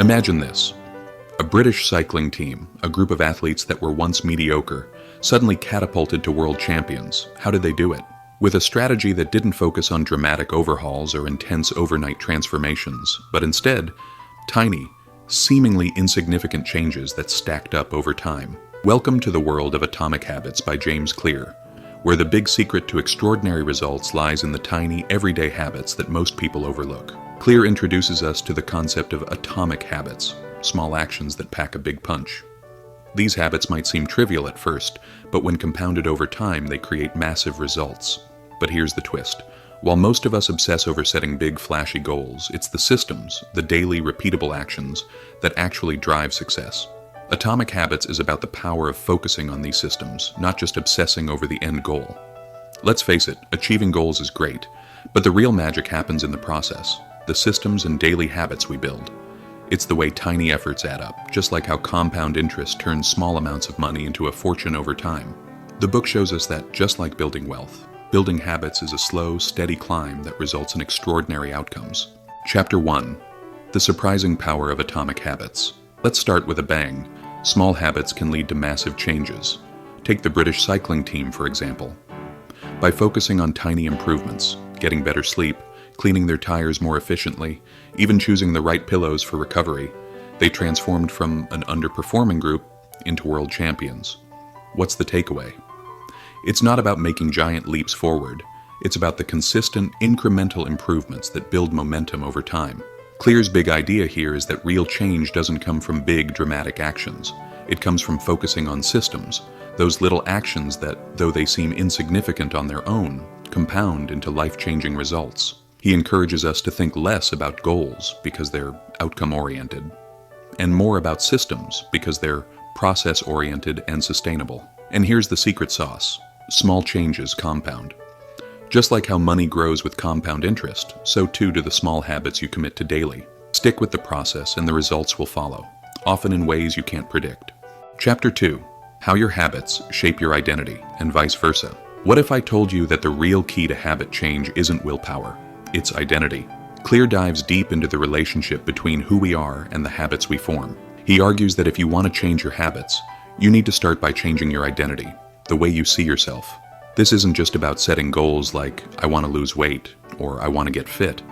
Imagine this. A British cycling team, a group of athletes that were once mediocre, suddenly catapulted to world champions. How did they do it? With a strategy that didn't focus on dramatic overhauls or intense overnight transformations, but instead, tiny, seemingly insignificant changes that stacked up over time. Welcome to the world of Atomic Habits by James Clear, where the big secret to extraordinary results lies in the tiny, everyday habits that most people overlook. Clear introduces us to the concept of atomic habits, small actions that pack a big punch. These habits might seem trivial at first, but when compounded over time, they create massive results. But here's the twist. While most of us obsess over setting big, flashy goals, it's the systems, the daily, repeatable actions, that actually drive success. Atomic Habits is about the power of focusing on these systems, not just obsessing over the end goal. Let's face it, achieving goals is great, but the real magic happens in the process, the systems and daily habits we build. It's the way tiny efforts add up, just like how compound interest turns small amounts of money into a fortune over time. The book shows us that, just like building wealth, building habits is a slow, steady climb that results in extraordinary outcomes. Chapter 1. The Surprising Power of Atomic Habits. Let's start with a bang. Small habits can lead to massive changes. Take the British cycling team, for example. By focusing on tiny improvements, getting better sleep, cleaning their tires more efficiently, even choosing the right pillows for recovery, they transformed from an underperforming group into world champions. What's the takeaway? It's not about making giant leaps forward. It's about the consistent, incremental improvements that build momentum over time. Clear's big idea here is that real change doesn't come from big, dramatic actions. It comes from focusing on systems, those little actions that, though they seem insignificant on their own, compound into life-changing results. He encourages us to think less about goals because they're outcome-oriented, and more about systems because they're process-oriented and sustainable. And here's the secret sauce. Small changes compound. Just like how money grows with compound interest, so too do the small habits you commit to daily. Stick with the process and the results will follow, often in ways you can't predict. Chapter 2. How your habits shape your identity, and vice versa. What if I told you that the real key to habit change isn't willpower? It's identity. Clear dives deep into the relationship between who we are and the habits we form. He argues that if you want to change your habits, you need to start by changing your identity, the way you see yourself. This isn't just about setting goals like, I want to lose weight, or I want to get fit.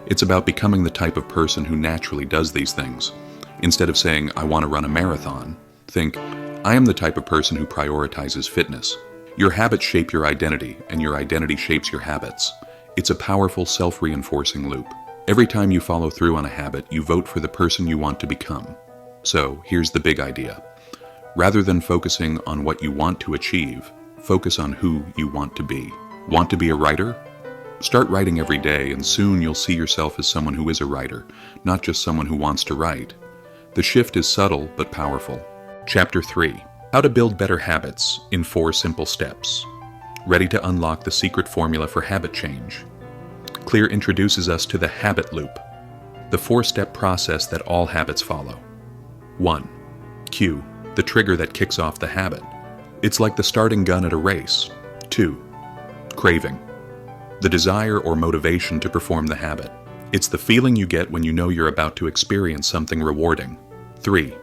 It's about becoming the type of person who naturally does these things. Instead of saying, I want to run a marathon, think, I am the type of person who prioritizes fitness. Your habits shape your identity, and your identity shapes your habits. It's a powerful, self-reinforcing loop. Every time you follow through on a habit, you vote for the person you want to become. So, here's the big idea. Rather than focusing on what you want to achieve, focus on who you want to be. Want to be a writer? Start writing every day, and soon you'll see yourself as someone who is a writer, not just someone who wants to write. The shift is subtle but powerful. Chapter 3. How to build better habits in 4 simple steps. Ready to unlock the secret formula for habit change? Clear introduces us to the habit loop, the 4-step process that all habits follow. 1. Cue, the trigger that kicks off the habit. It's like the starting gun at a race. 2. Craving, the desire or motivation to perform the habit. It's the feeling you get when you know you're about to experience something rewarding. 3.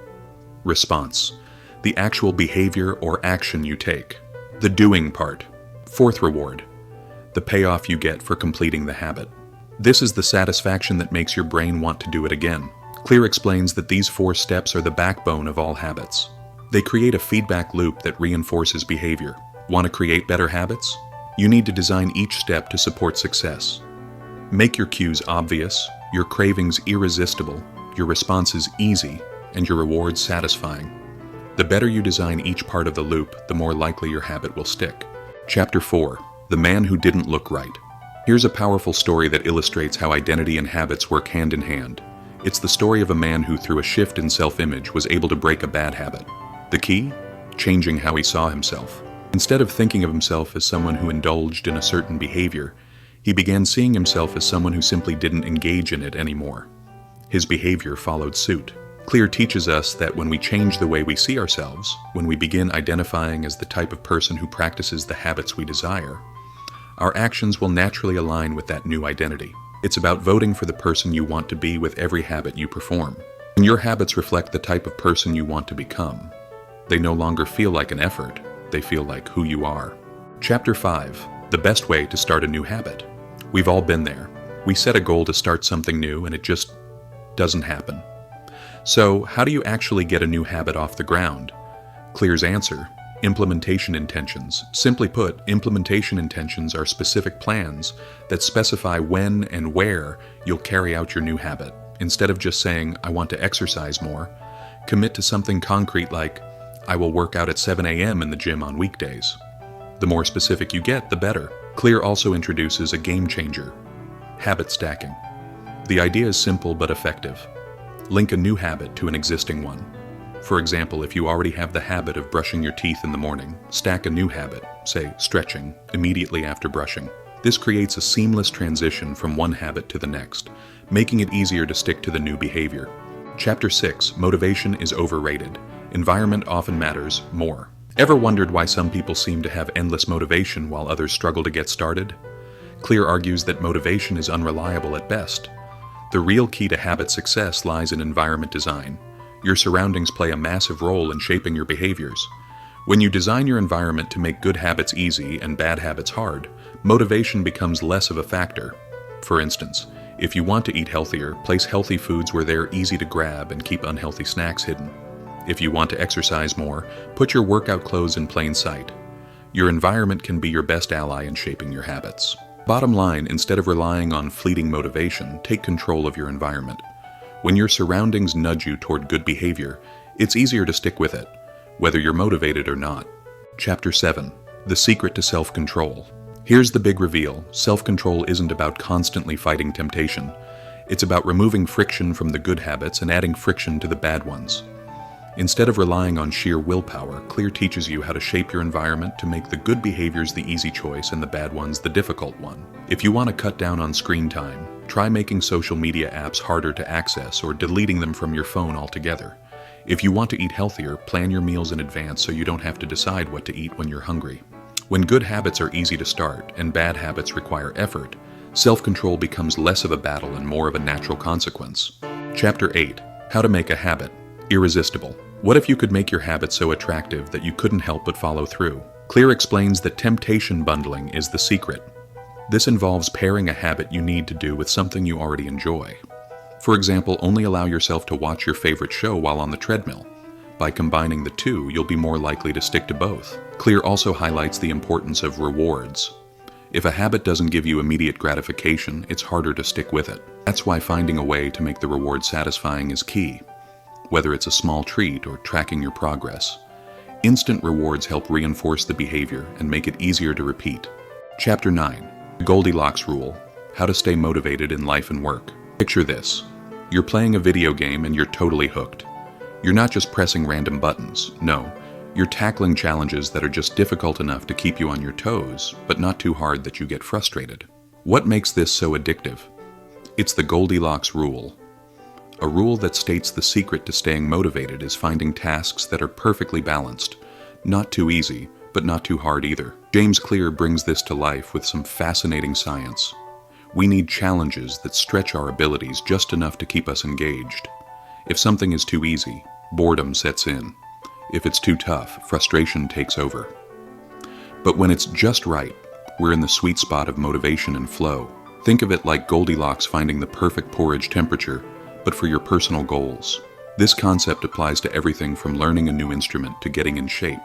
Response, the actual behavior or action you take. The doing part. 4th reward, the payoff you get for completing the habit. This is the satisfaction that makes your brain want to do it again. Clear explains that these 4 steps are the backbone of all habits. They create a feedback loop that reinforces behavior. Want to create better habits? You need to design each step to support success. Make your cues obvious, your cravings irresistible, your responses easy, and your rewards satisfying. The better you design each part of the loop, the more likely your habit will stick. Chapter 4. The Man Who Didn't Look Right. Here's a powerful story that illustrates how identity and habits work hand in hand. It's the story of a man who, through a shift in self-image, was able to break a bad habit. The key? Changing how he saw himself. Instead of thinking of himself as someone who indulged in a certain behavior, he began seeing himself as someone who simply didn't engage in it anymore. His behavior followed suit. Clear teaches us that when we change the way we see ourselves, when we begin identifying as the type of person who practices the habits we desire, our actions will naturally align with that new identity. It's about voting for the person you want to be with every habit you perform. And your habits reflect the type of person you want to become. They no longer feel like an effort, they feel like who you are. Chapter 5. The best way to start a new habit. We've all been there. We set a goal to start something new and it just doesn't happen. So, how do you actually get a new habit off the ground? Clear's answer: implementation intentions. Simply put, implementation intentions are specific plans that specify when and where you'll carry out your new habit. Instead of just saying, I want to exercise more, commit to something concrete like, I will work out at 7 a.m. in the gym on weekdays. The more specific you get, the better. Clear also introduces a game changer: habit stacking. The idea is simple but effective. Link a new habit to an existing one. For example, if you already have the habit of brushing your teeth in the morning, stack a new habit, say stretching, immediately after brushing. This creates a seamless transition from one habit to the next, making it easier to stick to the new behavior. Chapter 6. Motivation is overrated. Environment often matters more. Ever wondered why some people seem to have endless motivation while others struggle to get started? Clear argues that motivation is unreliable at best. The real key to habit success lies in environment design. Your surroundings play a massive role in shaping your behaviors. When you design your environment to make good habits easy and bad habits hard, motivation becomes less of a factor. For instance, if you want to eat healthier, place healthy foods where they're easy to grab and keep unhealthy snacks hidden. If you want to exercise more, put your workout clothes in plain sight. Your environment can be your best ally in shaping your habits. Bottom line, instead of relying on fleeting motivation, take control of your environment. When your surroundings nudge you toward good behavior, it's easier to stick with it, whether you're motivated or not. Chapter 7. The secret to self-control. Here's the big reveal: self-control isn't about constantly fighting temptation. It's about removing friction from the good habits and adding friction to the bad ones. Instead of relying on sheer willpower, Clear teaches you how to shape your environment to make the good behaviors the easy choice and the bad ones the difficult one. If you want to cut down on screen time, try making social media apps harder to access or deleting them from your phone altogether. If you want to eat healthier, plan your meals in advance so you don't have to decide what to eat when you're hungry. When good habits are easy to start and bad habits require effort, self-control becomes less of a battle and more of a natural consequence. Chapter 8. How to make a habit irresistible. What if you could make your habit so attractive that you couldn't help but follow through? Clear explains that temptation bundling is the secret. This involves pairing a habit you need to do with something you already enjoy. For example, only allow yourself to watch your favorite show while on the treadmill. By combining the two, you'll be more likely to stick to both. Clear also highlights the importance of rewards. If a habit doesn't give you immediate gratification, it's harder to stick with it. That's why finding a way to make the reward satisfying is key. Whether it's a small treat or tracking your progress, instant rewards help reinforce the behavior and make it easier to repeat. Chapter 9. The Goldilocks Rule. How to stay motivated in life and work. Picture this. You're playing a video game and you're totally hooked. You're not just pressing random buttons. No, you're tackling challenges that are just difficult enough to keep you on your toes, but not too hard that you get frustrated. What makes this so addictive? It's the Goldilocks Rule. A rule that states the secret to staying motivated is finding tasks that are perfectly balanced. Not too easy, but not too hard either. James Clear brings this to life with some fascinating science. We need challenges that stretch our abilities just enough to keep us engaged. If something is too easy, boredom sets in. If it's too tough, frustration takes over. But when it's just right, we're in the sweet spot of motivation and flow. Think of it like Goldilocks finding the perfect porridge temperature, but for your personal goals. This concept applies to everything from learning a new instrument to getting in shape.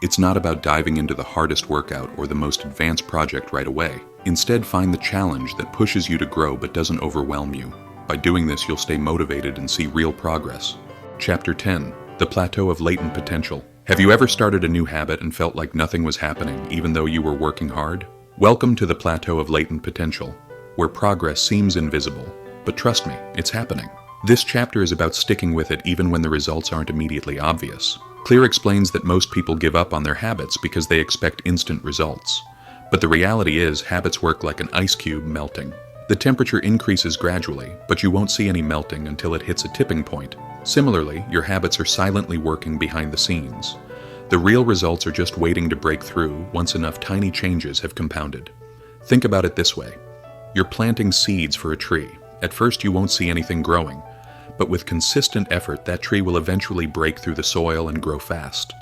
It's not about diving into the hardest workout or the most advanced project right away. Instead, find the challenge that pushes you to grow but doesn't overwhelm you. By doing this, you'll stay motivated and see real progress. Chapter 10. The Plateau of Latent Potential. Have you ever started a new habit and felt like nothing was happening even though you were working hard? Welcome to the Plateau of Latent Potential, where progress seems invisible. But trust me, it's happening. This chapter is about sticking with it even when the results aren't immediately obvious. Clear explains that most people give up on their habits because they expect instant results. But the reality is, habits work like an ice cube melting. The temperature increases gradually, but you won't see any melting until it hits a tipping point. Similarly, your habits are silently working behind the scenes. The real results are just waiting to break through once enough tiny changes have compounded. Think about it this way. You're planting seeds for a tree. At first you won't see anything growing, but with consistent effort, that tree will eventually break through the soil and grow fast.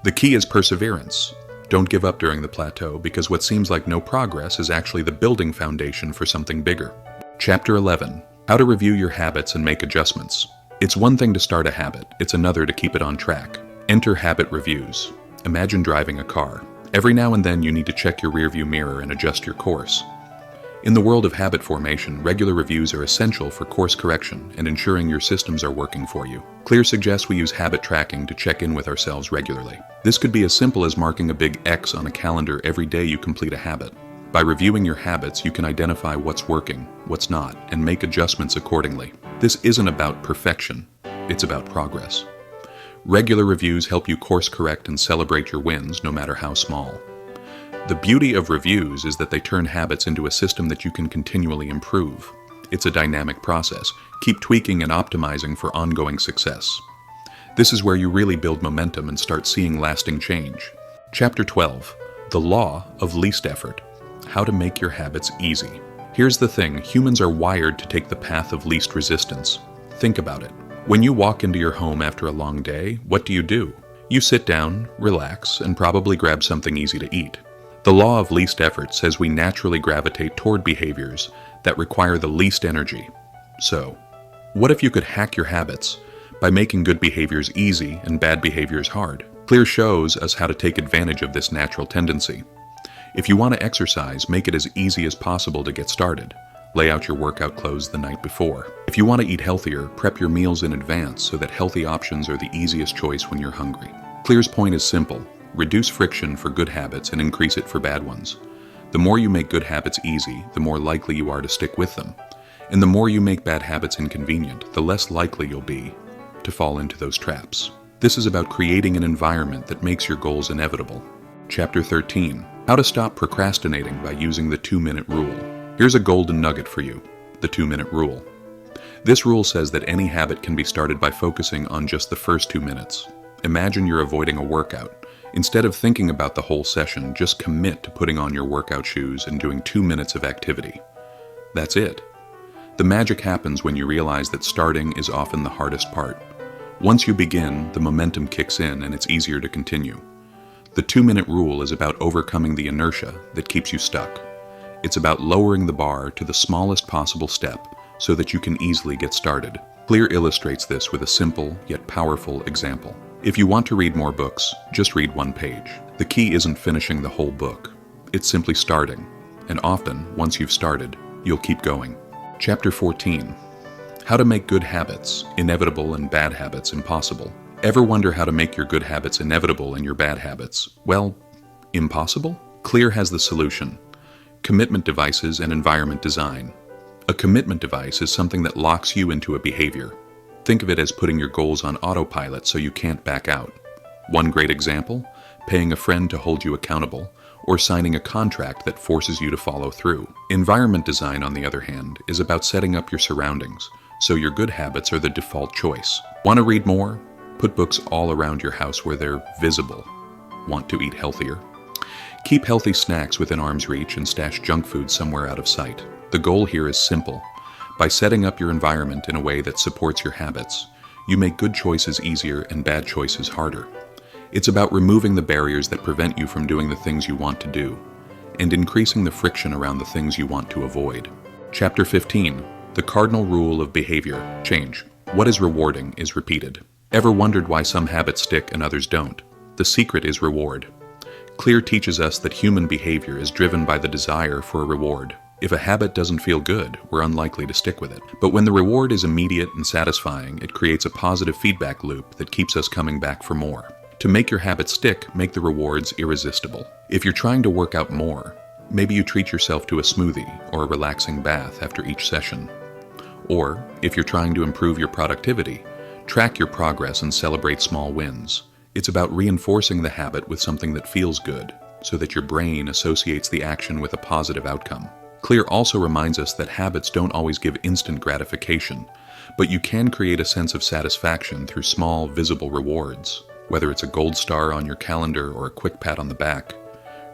The key is perseverance. Don't give up during the plateau, because what seems like no progress is actually the building foundation for something bigger. Chapter 11. How to review your habits and make adjustments. It's one thing to start a habit, it's another to keep it on track. Enter habit reviews. Imagine driving a car. Every now and then you need to check your rearview mirror and adjust your course. In the world of habit formation, regular reviews are essential for course correction and ensuring your systems are working for you. Clear suggests we use habit tracking to check in with ourselves regularly. This could be as simple as marking a big X on a calendar every day you complete a habit. By reviewing your habits, you can identify what's working, what's not, and make adjustments accordingly. This isn't about perfection, it's about progress. Regular reviews help you course correct and celebrate your wins, no matter how small. The beauty of reviews is that they turn habits into a system that you can continually improve. It's a dynamic process. Keep tweaking and optimizing for ongoing success. This is where you really build momentum and start seeing lasting change. Chapter 12. The Law of Least Effort. How to make your habits easy. Here's the thing, humans are wired to take the path of least resistance. Think about it. When you walk into your home after a long day, what do? You sit down, relax, and probably grab something easy to eat. The law of least effort says we naturally gravitate toward behaviors that require the least energy. So, what if you could hack your habits by making good behaviors easy and bad behaviors hard? Clear shows us how to take advantage of this natural tendency. If you want to exercise, make it as easy as possible to get started. Lay out your workout clothes the night before. If you want to eat healthier, prep your meals in advance so that healthy options are the easiest choice when you're hungry. Clear's point is simple. Reduce friction for good habits and increase it for bad ones. The more you make good habits easy, the more likely you are to stick with them. And the more you make bad habits inconvenient, the less likely you'll be to fall into those traps. This is about creating an environment that makes your goals inevitable. Chapter 13. How to stop procrastinating by using the 2-minute rule. Here's a golden nugget for you, the 2-minute rule. This rule says that any habit can be started by focusing on just the first 2 minutes. Imagine you're avoiding a workout. Instead of thinking about the whole session, just commit to putting on your workout shoes and doing 2 minutes of activity. That's it. The magic happens when you realize that starting is often the hardest part. Once you begin, the momentum kicks in and it's easier to continue. The 2-minute rule is about overcoming the inertia that keeps you stuck. It's about lowering the bar to the smallest possible step so that you can easily get started. Clear illustrates this with a simple yet powerful example. If you want to read more books, just read 1 page. The key isn't finishing the whole book. It's simply starting. And often, once you've started, you'll keep going. Chapter 14. How to make good habits, inevitable, and bad habits impossible. Ever wonder how to make your good habits inevitable and your bad habits, well, impossible? Clear has the solution. Commitment devices and environment design. A commitment device is something that locks you into a behavior. Think of it as putting your goals on autopilot so you can't back out. One great example, paying a friend to hold you accountable, or signing a contract that forces you to follow through. Environment design, on the other hand, is about setting up your surroundings, so your good habits are the default choice. Want to read more? Put books all around your house where they're visible. Want to eat healthier? Keep healthy snacks within arm's reach and stash junk food somewhere out of sight. The goal here is simple. By setting up your environment in a way that supports your habits, you make good choices easier and bad choices harder. It's about removing the barriers that prevent you from doing the things you want to do, and increasing the friction around the things you want to avoid. Chapter 15. The cardinal rule of behavior change. What is rewarding is repeated. Ever wondered why some habits stick and others don't? The secret is reward. Clear teaches us that human behavior is driven by the desire for a reward. If a habit doesn't feel good, we're unlikely to stick with it. But when the reward is immediate and satisfying, it creates a positive feedback loop that keeps us coming back for more. To make your habit stick, make the rewards irresistible. If you're trying to work out more, maybe you treat yourself to a smoothie or a relaxing bath after each session. Or, if you're trying to improve your productivity, track your progress and celebrate small wins. It's about reinforcing the habit with something that feels good, so that your brain associates the action with a positive outcome. Clear also reminds us that habits don't always give instant gratification, but you can create a sense of satisfaction through small, visible rewards. Whether it's a gold star on your calendar or a quick pat on the back,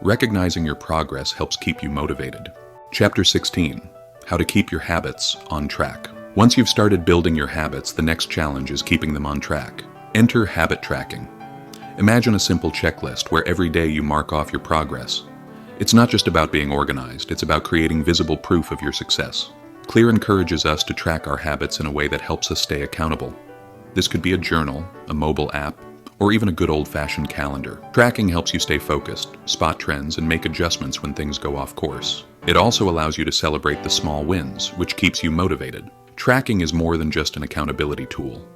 recognizing your progress helps keep you motivated. Chapter 16. How to keep your habits on track. Once you've started building your habits, the next challenge is keeping them on track. Enter habit tracking. Imagine a simple checklist where every day you mark off your progress. It's not just about being organized, it's about creating visible proof of your success. Clear encourages us to track our habits in a way that helps us stay accountable. This could be a journal, a mobile app, or even a good old-fashioned calendar. Tracking helps you stay focused, spot trends, and make adjustments when things go off course. It also allows you to celebrate the small wins, which keeps you motivated. Tracking is more than just an accountability tool.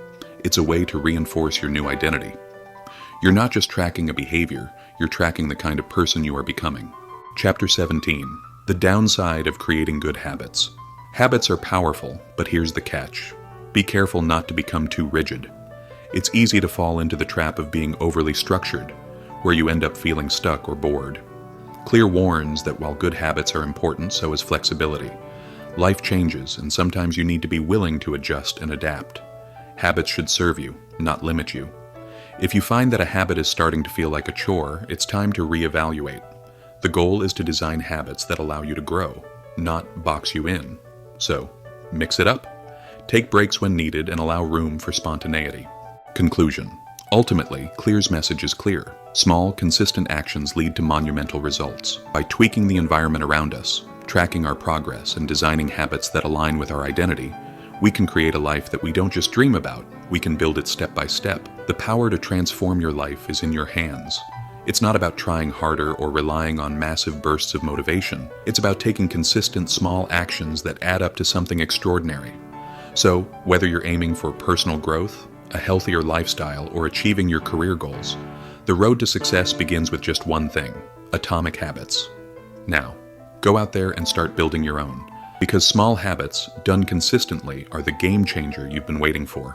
It's a way to reinforce your new identity. You're not just tracking a behavior, you're tracking the kind of person you are becoming. Chapter 17. The downside of creating good habits. Habits are powerful, but here's the catch. Be careful not to become too rigid. It's easy to fall into the trap of being overly structured, where you end up feeling stuck or bored. Clear warns that while good habits are important, so is flexibility. Life changes, and sometimes you need to be willing to adjust and adapt. Habits should serve you, not limit you. If you find that a habit is starting to feel like a chore, it's time to reevaluate. The goal is to design habits that allow you to grow, not box you in. So, mix it up. Take breaks when needed and allow room for spontaneity. Conclusion. Ultimately, Clear's message is clear. Small, consistent actions lead to monumental results. By tweaking the environment around us, tracking our progress, and designing habits that align with our identity, we can create a life that we don't just dream about, we can build it step by step. The power to transform your life is in your hands. It's not about trying harder or relying on massive bursts of motivation. It's about taking consistent, small actions that add up to something extraordinary. So, whether you're aiming for personal growth, a healthier lifestyle, or achieving your career goals, the road to success begins with just one thing: atomic habits. Now, go out there and start building your own, because small habits, done consistently, are the game changer you've been waiting for.